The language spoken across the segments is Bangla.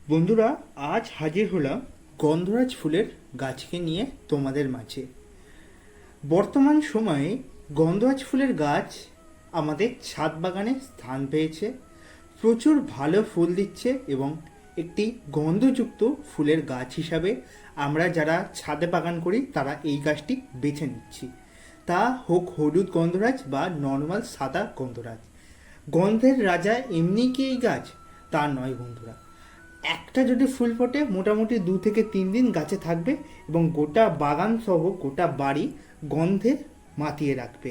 বন্ধুরা, আজ হাজির হলাম গন্ধরাজ ফুলের গাছকে নিয়ে তোমাদের মাঝে। বর্তমান সময়ে গন্ধরাজ ফুলের গাছ আমাদের ছাদ বাগানে স্থান পেয়েছে, প্রচুর ভালো ফুল দিচ্ছে এবং একটি গন্ধযুক্ত ফুলের গাছ হিসাবে আমরা যারা ছাদে বাগান করি তারা এই গাছটি বেছে নিচ্ছি। তা হোক হলুদ গন্ধরাজ বা নর্মাল সাদা গন্ধরাজ। গন্ধের রাজা এমনি কি এই গাছ? তা নয় বন্ধুরা, একটা যদি ফুল ফোটে মোটামুটি 2 থেকে 3 দিন গাছে থাকবে এবং গোটা বাগান সহ গোটা বাড়ি গন্ধে মাতিয়ে রাখবে।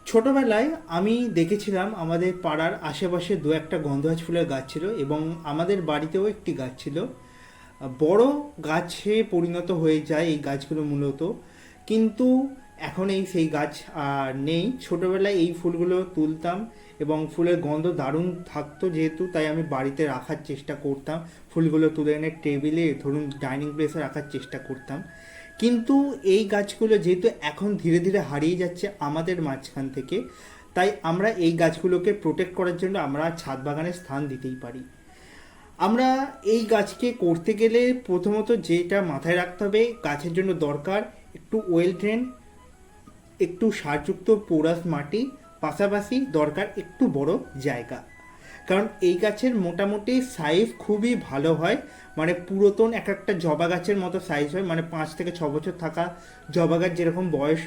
ছোটবেলায় আমি দেখেছিলাম আমাদের পাড়ার আশেপাশে দু একটা গন্ধরাজ ফুলের গাছ ছিল এবং আমাদের বাড়িতেও একটি গাছ ছিল। বড় গাছে পরিণত হয়ে যায় এই গাছগুলো মূলত, কিন্তু এখন সেই গাছ আর নেই। ছোটবেলায় এই ফুলগুলো তুলতাম এবং ফুলের গন্ধ দারুণ থাকতো যেহেতু, তাই আমি বাড়িতে রাখার চেষ্টা করতাম। ফুলগুলো তুলে এনে টেবিলে ধরুন ডাইনিং প্লেসে রাখার চেষ্টা করতাম। কিন্তু এই গাছগুলো যেহেতু এখন ধীরে ধীরে হারিয়ে যাচ্ছে আমাদের মাঝখান থেকে, তাই আমরা এই গাছগুলোকে প্রোটেক্ট করার জন্য আমরা ছাদ বাগানে স্থান দিতেই পারি। আমরা এই গাছকে করতে গেলে প্রথমত যেটা মাথায় রাখতে হবে, গাছের জন্য দরকার একটু ওয়েল ড্রেন, একটু সারযুক্ত পোরাস মাটি, পাশাপাশি দরকার একটু বড় জায়গা। কারণ এই গাছের মোটামুটি সাইজ খুবই ভালো হয়, মানে পুরাতন এক একটা জবা গাছের মতো সাইজ হয়, মানে 5 থেকে 6 বছর থাকা জবা গাছ যেরকম বয়স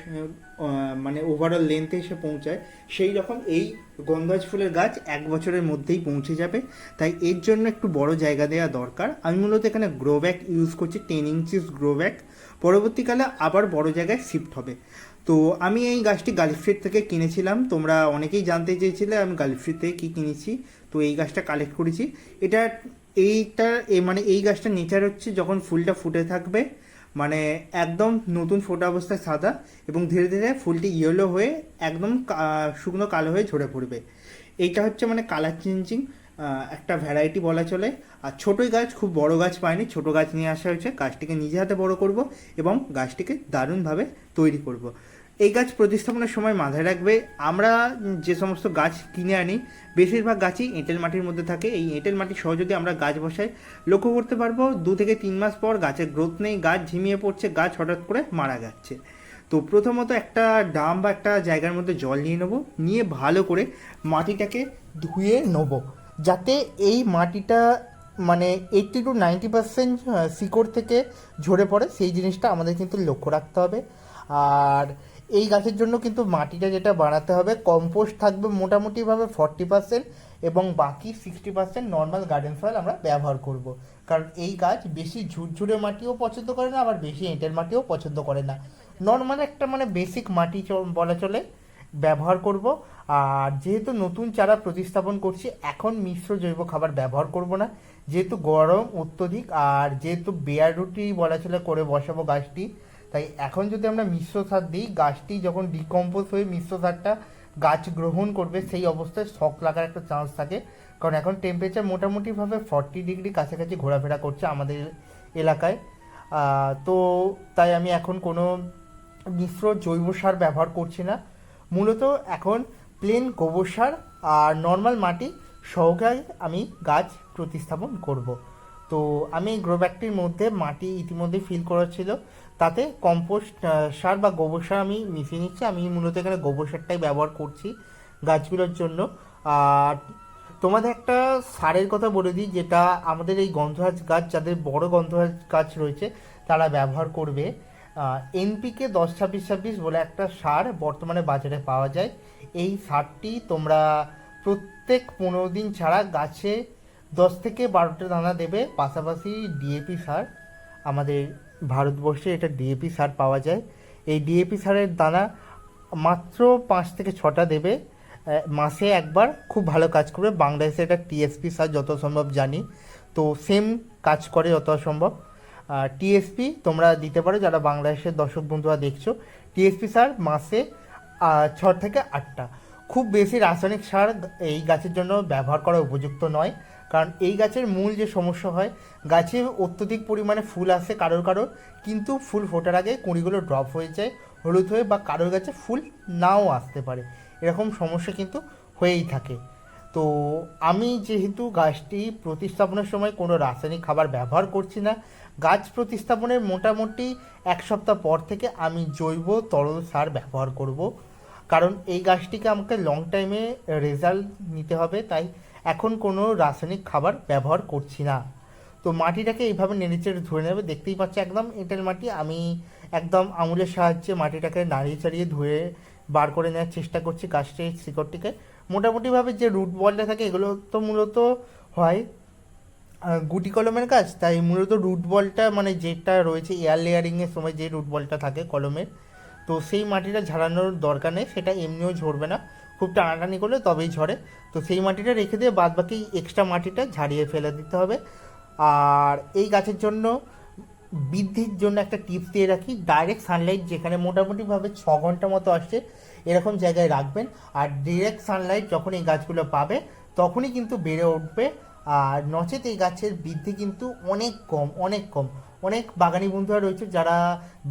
মানে ওভারঅল লেন্থে এসে পৌঁছায়, সেই রকম এই গন্ধরাজ ফুলের গাছ 1 বছরের মধ্যেই পৌঁছে যাবে। তাই এর জন্য একটু বড় জায়গা দেওয়া দরকার। আমি মূলত এখানে গ্রো ব্যাগ ইউজ করছি, 10 ইঞ্চিস গ্রো ব্যাগ। পরবর্তীকালে আবার বড় জায়গায় শিফট হবে। তো আমি এই গাছটি গালিফ্রিড থেকে কিনেছিলাম। তোমরা অনেকেই জানতে চেয়েছিলে আমি গালিফ্রিড থেকে কী কিনেছি। তো এই গাছটা কালেক্ট করেছি। এটা মানে এই গাছটার নেচার হচ্ছে যখন ফুলটা ফুটে থাকবে, মানে একদম নতুন ফোটা অবস্থায় সাদা এবং ধীরে ধীরে ফুলটি ইয়েলো হয়ে একদম শুকনো কালো হয়ে ঝরে পড়বে। এইটা হচ্ছে মানে কালার চেঞ্জিং একটা ভ্যারাইটি বলা চলে। আর ছোটোই গাছ, খুব বড় গাছ পাইনি, ছোট গাছ নিয়ে আসা হয়েছে। গাছটিকে নিজে হাতে বড় করব এবং গাছটিকে দারুণভাবে তৈরি করব। এই গাছ প্রতিস্থাপনের সময় মাথায় রাখবে, আমরা যে সমস্ত গাছ কিনে আনি বেশিরভাগ গাছই এঁটেল মাটির মধ্যে থাকে। এই এঁটেল মাটি সহ যদি আমরা গাছ বসাই, লক্ষ্য করতে পারবো 2 থেকে 3 মাস পর গাছের গ্রোথ নেই, গাছ ঝিমিয়ে পড়ছে, গাছ হঠাৎ করে মারা যাচ্ছে। তো প্রথমত একটা ড্রাম বা একটা জায়গার মধ্যে জল নিয়ে নেবো, নিয়ে ভালো করে মাটিটাকে ধুয়ে নেবো, যাতে এই মাটিটা মানে 80 to 90% শিকড় থেকে ঝরে পড়ে, সেই জিনিসটা আমাদের কিন্তু লক্ষ্য রাখতে হবে। আর এই গাছের জন্য কিন্তু মাটিটা যেটা বানাতে হবে, কম্পোস্ট থাকবে মোটামুটিভাবে 40% এবং বাকি 60% নর্মাল গার্ডেন সয়েল আমরা ব্যবহার করব। কারণ এই গাছ বেশি ঝুরঝুরে মাটিও পছন্দ করে না, আবার বেশি এঁটেল মাটিও পছন্দ করে না। নর্মাল একটা মানে বেসিক মাটি বলা চলে ব্যবহার করব। আর যেহেতু নতুন চারা প্রতিস্থাপন করছি, এখন মিশ্র জৈব খাবার ব্যবহার করব না, যেহেতু গরম অত্যধিক আর যেহেতু বেয়ার রুটি বলা চলে করে বসাবো গাছটি। তাই এখন যদি আমরা মিশ্র সার দিই, গাছটি যখন ডিকম্পোজ হয়ে মিশ্র সারটা গাছ গ্রহণ করবে, সেই অবস্থায় শক লাগার একটা চান্স থাকে। কারণ এখন টেম্পারেচার মোটামুটিভাবে 40 ডিগ্রি কাছাকাছি ঘোরাফেরা করছে আমাদের এলাকায়। তো তাই আমি এখন কোনো মিশ্র জৈব সার ব্যবহার করছি না। মূলত এখন প্লেন গোবর সার আর নর্মাল মাটি সহকারে আমি গাছ প্রতিস্থাপন করব। তো আমি এই গ্রো ব্যাগটির মধ্যে মাটি ইতিমধ্যে ফিল করা ছিল, তাতে কম্পোস্ট সার বা গোবর সার আমি মিশিয়ে নিচ্ছি। আমি মূলত এখানে গোবর সারটাই ব্যবহার করছি গাছগুলোর জন্য। আর তোমাদের একটা সারের কথা বলে দিই, যেটা আমাদের এই গন্ধরাজ গাছ, যাদের বড় গন্ধরাজ গাছ রয়েছে তারা ব্যবহার করবে। এনপিকে 10-26-26 বলে একটা সার বর্তমানে বাজারে পাওয়া যায়। এই সারটি তোমরা প্রত্যেক 15 দিন ছাড়া গাছে 10 থেকে 12টা দানা দেবে। পাশাপাশি ডিএপি সার, আমাদের ভারতবর্ষে এটা ডিএপি সার পাওয়া যায়। এই ডিএপি সারের দানা মাত্র 5 থেকে 6টা দেবে মাসে একবার, খুব ভালো কাজ করবে। বাংলাদেশে এটা টিএসপি সার যত সম্ভব জানি, তো সেম কাজ করে যত সম্ভব। টিএসপি তোমরা দিতে পারো যারা বাংলাদেশের দর্শক বন্ধুরা দেখছো। টিএসপি সার মাসে 6 থেকে 8টা। খুব বেশি রাসায়নিক সার এই গাছের জন্য ব্যবহার করা উপযুক্ত নয়, কারণ এই গাছের মূল যে সমস্যা হয়, গাছে অত্যধিক পরিমাণে ফুল আসে কারোর কারোর, কিন্তু ফুল ফোটার আগে কুঁড়িগুলো ড্রপ হয়ে যায়, হলুদ হয়ে, বা কারোর গাছে ফুল নাও আসতে পারে। এরকম সমস্যা কিন্তু হয়েই থাকে। তো আমি যেহেতু গাছটি প্রতিস্থাপনের সময় কোনো রাসায়নিক খাবার ব্যবহার করছি না, গাছ প্রতিস্থাপনের মোটামুটি 1 সপ্তাহ পর থেকে আমি জৈব তরল সার ব্যবহার করব, কারণ এই গাছটিকে আমাকে লং টাইমে রেজাল্ট নিতে হবে, তাই এখন কোনো রাসায়নিক খাবার ব্যবহার করছি না। তো মাটিটাকে এইভাবে নেড়েচেড়ে ধরে নেবে, দেখতেই পাচ্ছ একদম এঁটেল মাটি। আমি একদম আঙুলের সাহায্যে মাটিটাকে নাড়িয়ে চাড়িয়ে ধুয়ে বার করে নেওয়ার চেষ্টা করছি গাছটির শিকড়টিকে। মোটামুটিভাবে যে রুট বলটা থাকে এগুলো তো মূলত হয় গুটি কলমের গাছ, তাই মূলত রুট বলটা মানে যেটা রয়েছে এয়ার লেয়ারিংয়ের সময় যে রুট বলটা থাকে কলমের, তো সেই মাটিটা ঝাড়ানোর দরকার নেই, সেটা এমনিও ঝরবে না, খুব টানাটানি করলে তবেই ঝরে। তো সেই মাটিটা রেখে দিয়ে বাদ বাকি এক্সট্রা মাটিটা ঝাড়িয়ে ফেলে দিতে হবে। আর এই গাছের জন্য বৃদ্ধির জন্য একটা টিপস দিয়ে রাখি, ডাইরেক্ট সানলাইট যেখানে মোটামুটিভাবে 6 ঘন্টা মতো আসছে এরকম জায়গায় রাখবেন। আর ডিরেক্ট সানলাইট যখন এই গাছগুলো পাবে তখনই কিন্তু বেড়ে উঠবে। আর নচেত এই গাছের বৃদ্ধি কিন্তু অনেক কম, অনেক কম। অনেক বাগানি বন্ধুরা রয়েছে যারা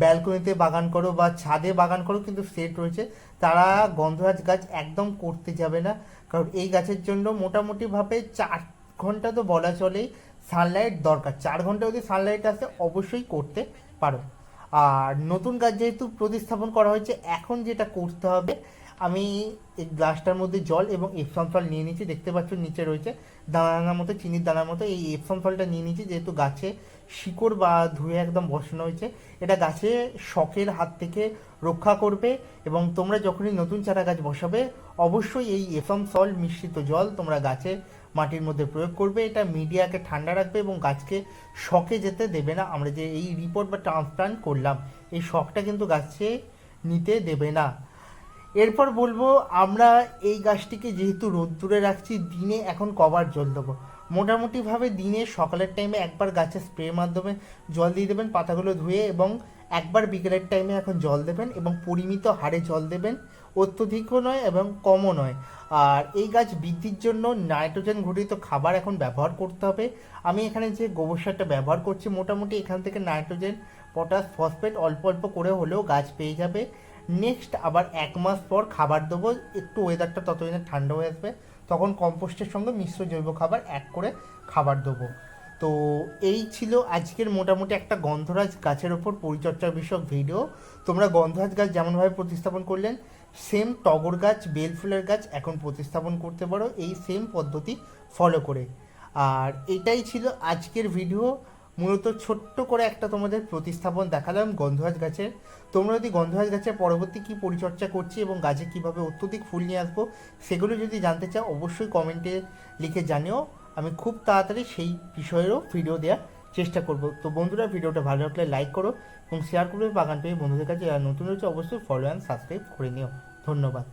ব্যালকনিতে বাগান করো বা ছাদে বাগান করো, কিন্তু সেট রয়েছে, তারা গন্ধরাজ গাছ একদম করতে যাবে না, কারণ এই গাছের জন্য মোটামুটিভাবে 4 ঘন্টা তো বলা চলেই সানলাইট দরকার। 4 ঘন্টা যদি সানলাইট আসে অবশ্যই করতে পারো। আর নতুন গাছ যেহেতু প্রতিস্থাপন করা হয়েছে, এখন যেটা করতে হবে, আমি এই গ্লাসটার মধ্যে জল এবং এপসম সল্ট নিয়ে নিচ্ছি, দেখতে পাচ্ছ নিচে রয়েছে দানার মতো, চিনির দানার মতো। এই এপসম সল্টটা নিয়ে নিচ্ছি যেহেতু গাছে শিকড় বা ধুয়ে একদম বসানো হয়েছে, এটা গাছে শকের হাত থেকে রক্ষা করবে। এবং তোমরা যখনই নতুন চারা গাছ বসাবে অবশ্যই এই এপসম সল্ট মিশ্রিত জল তোমরা গাছে মাটির মধ্যে প্রয়োগ করবে। এটা মিডিয়াকে ঠান্ডা রাখবে এবং গাছকে শকে যেতে দেবে না। আমরা যে এই রিপোর্ট বা ট্রান্সপ্লান্ট করলাম, এই শকটা কিন্তু গাছে নিতে দেবে না। এরপর বলবো, আমরা এই গাছটিকে যেহেতু রোদ্দুরে রাখছি, দিনে এখন কবার জল দেবো, মোটামুটিভাবে দিনে সকালের টাইমে একবার গাছে স্প্রের মাধ্যমে জল দিয়ে দেবেন পাতাগুলো ধুয়ে, এবং একবার বিকেলের টাইমে এখন জল দেবেন এবং পরিমিত হারে জল দেবেন, অত্যধিকও নয় এবং কমও নয়। আর এই গাছ বৃদ্ধির জন্য নাইট্রোজেন ঘটিত খাবার এখন ব্যবহার করতে হবে। আমি এখানে যে গোবর সারটা ব্যবহার করছি, মোটামুটি এখান থেকে নাইট্রোজেন, পটাশ, ফসফেট অল্প অল্প করে হলেও গাছ পেয়ে যাবে। নেক্সট আবার 1 মাস পর খাবার দেবো, একটু ওয়েদারটা ততদিনে ঠান্ডা হয়ে আসবে, তখন কম্পোস্টের সঙ্গে মিশ্র জৈব খাবার এক করে খাবার দেবো। তো এই ছিল আজকের মোটামুটি একটা গন্ধরাজ গাছের ওপর পরিচর্যা বিষয়ক ভিডিও। তোমরা গন্ধরাজ গাছ যেমনভাবে প্রতিস্থাপন করলেন, সেম টগর গাছ, বেল ফুলের গাছ এখন প্রতিস্থাপন করতে পারো এই সেম পদ্ধতি ফলো করে। আর এটাই ছিল আজকের ভিডিও, মূলত ছোট্ট করে একটা তোমাদের প্রতিস্থাপন দেখালাম গন্ধরাজ গাছের। তোমরা যদি গন্ধরাজ গাছের পরবর্তী কী পরিচর্যা করছি এবং গাছে কীভাবে অত্যধিক ফুল নিয়ে আসবো সেগুলো যদি জানতে চাও অবশ্যই কমেন্টে লিখে জানিও, আমি খুব তাড়াতাড়ি সেই বিষয়েরও ভিডিও দেওয়ার চেষ্টা করব। তো বন্ধুরা, ভিডিওটা ভালো লাগলে লাইক করো এবং শেয়ার করবে বাগান পেয়ে বন্ধুদের কাছে। যারা নতুন রয়েছে অবশ্যই ফলো অ্যান্ড সাবস্ক্রাইব করে নিও। ধন্যবাদ।